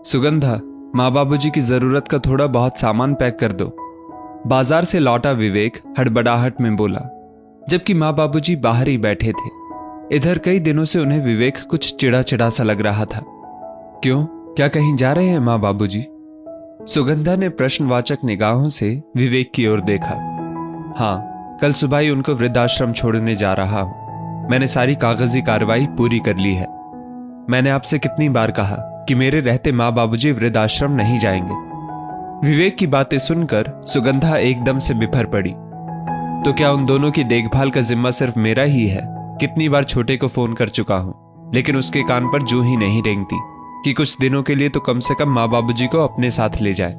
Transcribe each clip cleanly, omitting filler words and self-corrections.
सुगंधा, माँ बाबूजी की जरूरत का थोड़ा बहुत सामान पैक कर दो। बाजार से लौटा विवेक हड़बड़ाहट में बोला, जबकि माँ बाबूजी बाहर ही बैठे थे। इधर कई दिनों से उन्हें विवेक कुछ चिड़ा चिड़ा सा लग रहा था। क्यों, क्या कहीं जा रहे हैं माँ बाबूजी? सुगंधा ने प्रश्नवाचक निगाहों से विवेक की ओर देखा। हाँ, कल सुबह ही उनको वृद्धाश्रम छोड़ने जा रहा हूं। मैंने सारी कागजी कार्रवाई पूरी कर ली है। मैंने आपसे कितनी बार कहा कि मेरे रहते माँ बाबूजी वृद्धाश्रम नहीं जाएंगे। विवेक की बातें सुनकर सुगंधा एकदम से बिफर पड़ी। तो क्या उन दोनों की देखभाल का जिम्मा सिर्फ मेरा ही है? कितनी बार छोटे को फोन कर चुका हूं, लेकिन उसके कान पर जूं ही नहीं रेंगती कि कुछ दिनों के लिए तो कम से कम माँ बाबूजी को अपने साथ ले जाए।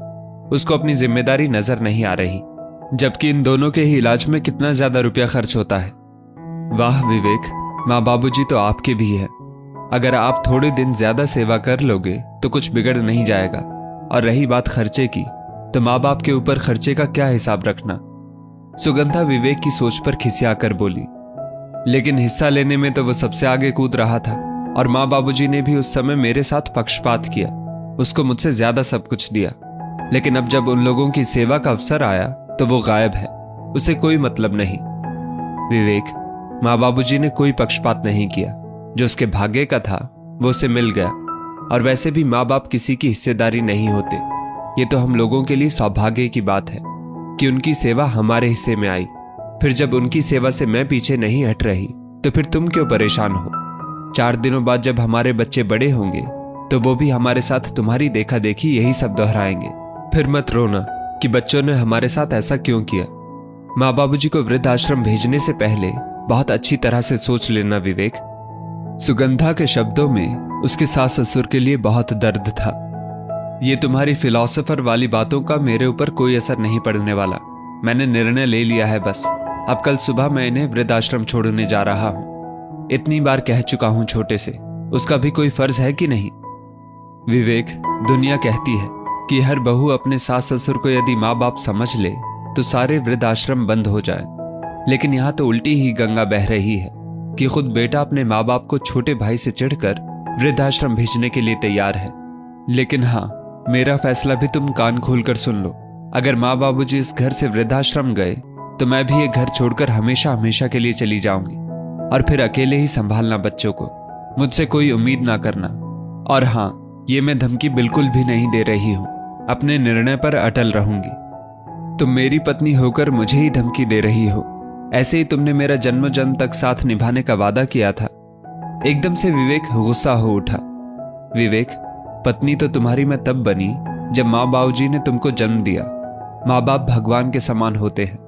उसको अपनी जिम्मेदारी नजर नहीं आ रही, जबकि इन दोनों के ही इलाज में कितना ज्यादा रुपया खर्च होता है। वाह विवेक, माँ बाबूजी तो आपके भी है। अगर आप थोड़े दिन ज्यादा सेवा कर लोगे तो कुछ बिगड़ नहीं जाएगा। और रही बात खर्चे की, तो माँ बाप के ऊपर खर्चे का क्या हिसाब रखना? सुगंधा विवेक की सोच पर खिसियाकर बोली। लेकिन हिस्सा लेने में तो वो सबसे आगे कूद रहा था, और माँ बाबूजी ने भी उस समय मेरे साथ पक्षपात किया। उसको मुझसे ज्यादा सब कुछ दिया, लेकिन अब जब उन लोगों की सेवा का अवसर आया तो वो गायब है। उसे कोई मतलब नहीं। विवेक, माँ बाबूजी ने कोई पक्षपात नहीं किया। जो उसके भाग्य का था वो उसे मिल गया। और वैसे भी माँ बाप किसी की हिस्सेदारी नहीं होते। ये तो हम लोगों के लिए सौभाग्य की बात है कि उनकी सेवा हमारे हिस्से में आई। फिर जब उनकी सेवा से मैं पीछे नहीं हट रही तो फिर तुम क्यों परेशान हो? 4 दिनों बाद जब हमारे बच्चे बड़े होंगे तो वो भी हमारे साथ तुम्हारी देखा देखी यही सब दोहराएंगे। फिर मत रोना कि बच्चों ने हमारे साथ ऐसा क्यों किया। माँ बाबूजी को वृद्धाश्रम भेजने से पहले बहुत अच्छी तरह से सोच लेना विवेक। सुगंधा के शब्दों में उसके सास ससुर के लिए बहुत दर्द था। ये तुम्हारी फिलॉसफर वाली बातों का मेरे ऊपर कोई असर नहीं पड़ने वाला। मैंने निर्णय ले लिया है बस। अब कल सुबह मैं इन्हें वृद्धाश्रम छोड़ने जा रहा हूं। इतनी बार कह चुका हूं छोटे से, उसका भी कोई फर्ज है कि नहीं? विवेक, दुनिया कहती है कि हर बहू अपने सास ससुर को यदि माँ बाप समझ ले तो सारे वृद्धाश्रम बंद हो जाए। लेकिन यहां तो उल्टी ही गंगा बह रही है कि खुद बेटा अपने माँ बाप को छोटे भाई से चिढ़कर वृद्धाश्रम भेजने के लिए तैयार है। लेकिन हाँ, मेरा फैसला भी तुम कान खोलकर सुन लो। अगर माँ बाबूजी इस घर से वृद्धाश्रम गए तो मैं भी ये घर छोड़कर हमेशा हमेशा के लिए चली जाऊंगी, और फिर अकेले ही संभालना बच्चों को। मुझसे कोई उम्मीद ना करना। और हाँ, ये मैं धमकी बिल्कुल भी नहीं दे रही हूं। अपने निर्णय पर अटल रहूंगी। तुम मेरी पत्नी होकर मुझे ही धमकी दे रही हो। ऐसे ही तुमने मेरा जन्म जन्म तक साथ निभाने का वादा किया था। एकदम से विवेक गुस्सा हो उठा। विवेक, पत्नी तो तुम्हारी मैं तब बनी जब माँ बाबूजी ने तुमको जन्म दिया। माँ बाप भगवान के समान होते हैं।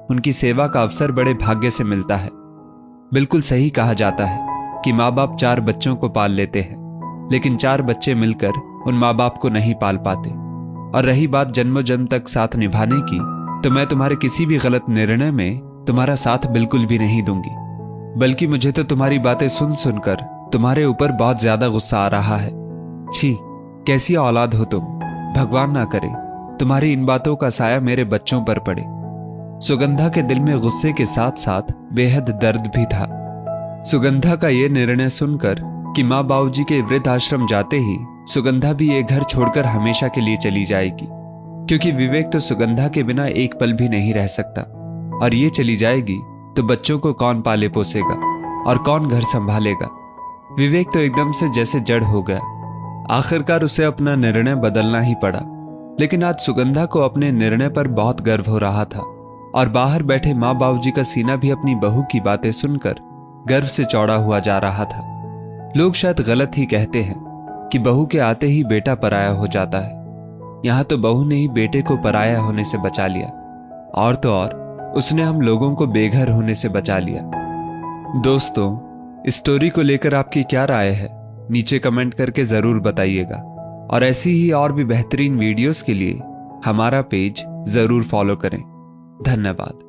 उनकी सेवा का अवसर बड़े भाग्य से मिलता है। बिल्कुल सही कहा जाता है कि माँ बाप 4 बच्चों को पाल लेते हैं, लेकिन 4 बच्चे मिलकर उन माँ बाप को नहीं पाल पाते। और रही बात जन्म जन्म तक साथ निभाने की, तो मैं तुम्हारे किसी भी गलत निर्णय में तुम्हारा साथ बिल्कुल भी नहीं दूंगी। बल्कि मुझे तो तुम्हारी बातें सुन सुनकर तुम्हारे ऊपर बहुत ज्यादा गुस्सा आ रहा है। छी, कैसी औलाद हो तुम। भगवान ना करे तुम्हारी इन बातों का साया मेरे बच्चों पर पड़े। सुगंधा के दिल में गुस्से के साथ साथ बेहद दर्द भी था। सुगंधा का यह निर्णय सुनकर कि माँ बाबूजी के वृद्धाश्रम जाते ही सुगंधा भी ये घर छोड़कर हमेशा के लिए चली जाएगी, क्योंकि विवेक तो सुगंधा के बिना एक पल भी नहीं रह सकता। और ये चली जाएगी तो बच्चों को कौन पाले पोसेगा और कौन घर संभालेगा? विवेक तो एकदम से जैसे जड़ हो गया। आखिरकार उसे अपना निर्णय बदलना ही पड़ा। लेकिन आज सुगंधा को अपने निर्णय पर बहुत गर्व हो रहा था, और बाहर बैठे माँ बाबूजी का सीना भी अपनी बहू की बातें सुनकर गर्व से चौड़ा हुआ जा रहा था। लोग शायद गलत ही कहते हैं कि बहू के आते ही बेटा पराया हो जाता है। यहां तो बहू ने ही बेटे को पराया होने से बचा लिया, और तो और उसने हम लोगों को बेघर होने से बचा लिया। दोस्तों, इस स्टोरी को लेकर आपकी क्या राय है? नीचे कमेंट करके जरूर बताइएगा। और ऐसी ही और भी बेहतरीन वीडियोस के लिए हमारा पेज जरूर फॉलो करें। धन्यवाद।